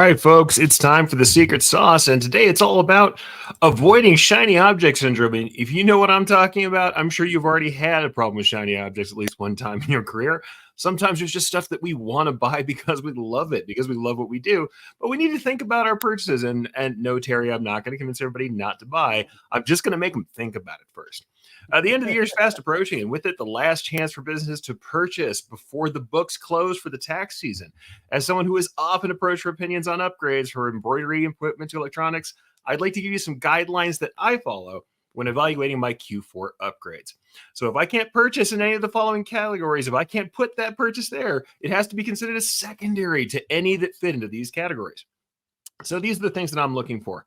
right, folks, it's time for the secret sauce. And today it's all about avoiding shiny object syndrome. And if you know what I'm talking about, I'm sure you've already had a problem with shiny objects at least one time in your career. Sometimes there's just stuff that we want to buy because we love it, because we love what we do. But we need to think about our purchases. And no, Terry, I'm not going to convince everybody not to buy. I'm just going to make them think about it first. The end of the year is fast approaching, and with it, the last chance for businesses to purchase before the books close for the tax season. As someone who is often approached for opinions on upgrades for embroidery equipment to electronics, I'd like to give you some guidelines that I follow when evaluating my Q4 upgrades. So if I can't purchase in any of the following categories, if I can't put that purchase there, it has to be considered as secondary to any that fit into these categories. So these are the things that I'm looking for.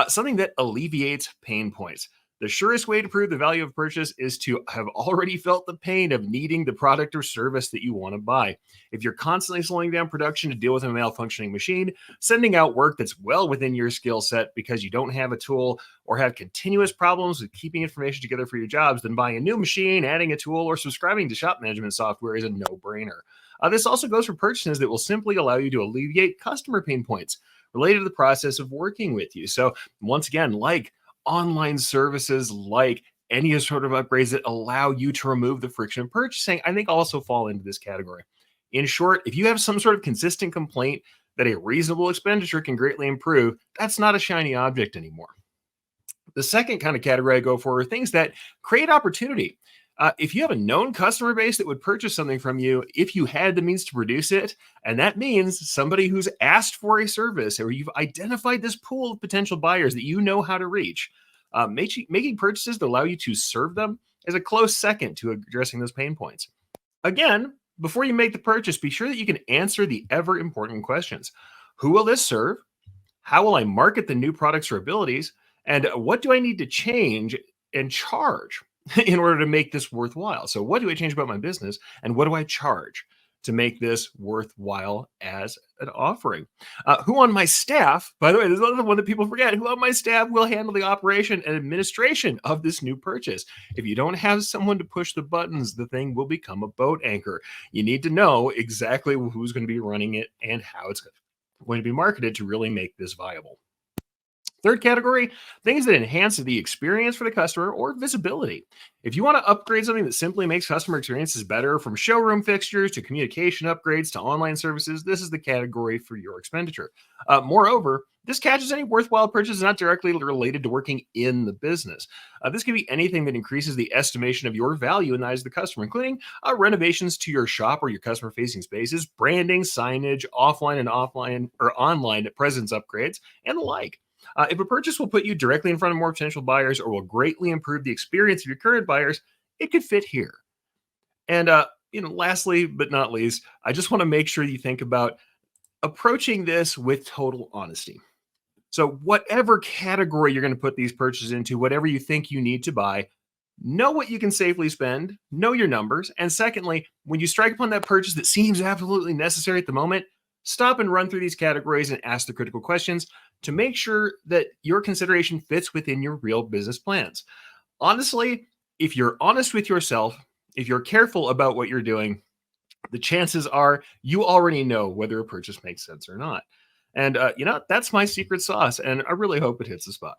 Something that alleviates pain points. The surest way to prove the value of purchase is to have already felt the pain of needing the product or service that you want to buy. If you're constantly slowing down production to deal with a malfunctioning machine, sending out work that's well within your skill set because you don't have a tool, or have continuous problems with keeping information together for your jobs, then buying a new machine, adding a tool, or subscribing to shop management software is a no-brainer. This also goes for purchases that will simply allow you to alleviate customer pain points related to the process of working with you. So once again, like online services, like any sort of upgrades that allow you to remove the friction of purchasing, I think also fall into this category. In short, if you have some sort of consistent complaint that a reasonable expenditure can greatly improve, that's not a shiny object anymore. The second kind of category I go for are things that create opportunity. If you have a known customer base that would purchase something from you, if you had the means to produce it, and that means somebody who's asked for a service, or you've identified this pool of potential buyers that you know how to reach, making purchases that allow you to serve them is a close second to addressing those pain points. Again, before you make the purchase, be sure that you can answer the ever important questions. Who will this serve? How will I market the new products or abilities? And what do I need to change and charge in order to make this worthwhile? So what do I change about my business, and what do I charge to make this worthwhile as an offering? Who on my staff, by the way, this is another one that people forget, who on my staff will handle the operation and administration of this new purchase? If you don't have someone to push the buttons, the thing will become a boat anchor. You need to know exactly who's going to be running it and how it's going to be marketed to really make this viable. Third category, things that enhance the experience for the customer or visibility. If you want to upgrade something that simply makes customer experiences better, from showroom fixtures to communication upgrades to online services, this is the category for your expenditure. Moreover, this catches any worthwhile purchase not directly related to working in the business. This can be anything that increases the estimation of your value in the eyes of the customer, including renovations to your shop or your customer-facing spaces, branding, signage, offline and offline or online presence upgrades, and the like. If a purchase will put you directly in front of more potential buyers or will greatly improve the experience of your current buyers, it could fit here. And lastly but not least, I just want to make sure you think about approaching this with total honesty. So whatever category you're going to put these purchases into, whatever you think you need to buy, know what you can safely spend, know your numbers, and secondly, when you strike upon that purchase that seems absolutely necessary at the moment, stop and run through these categories and ask the critical questions to make sure that your consideration fits within your real business plans. Honestly, if you're honest with yourself, if you're careful about what you're doing, the chances are you already know whether a purchase makes sense or not. And, that's my secret sauce, and I really hope it hits the spot.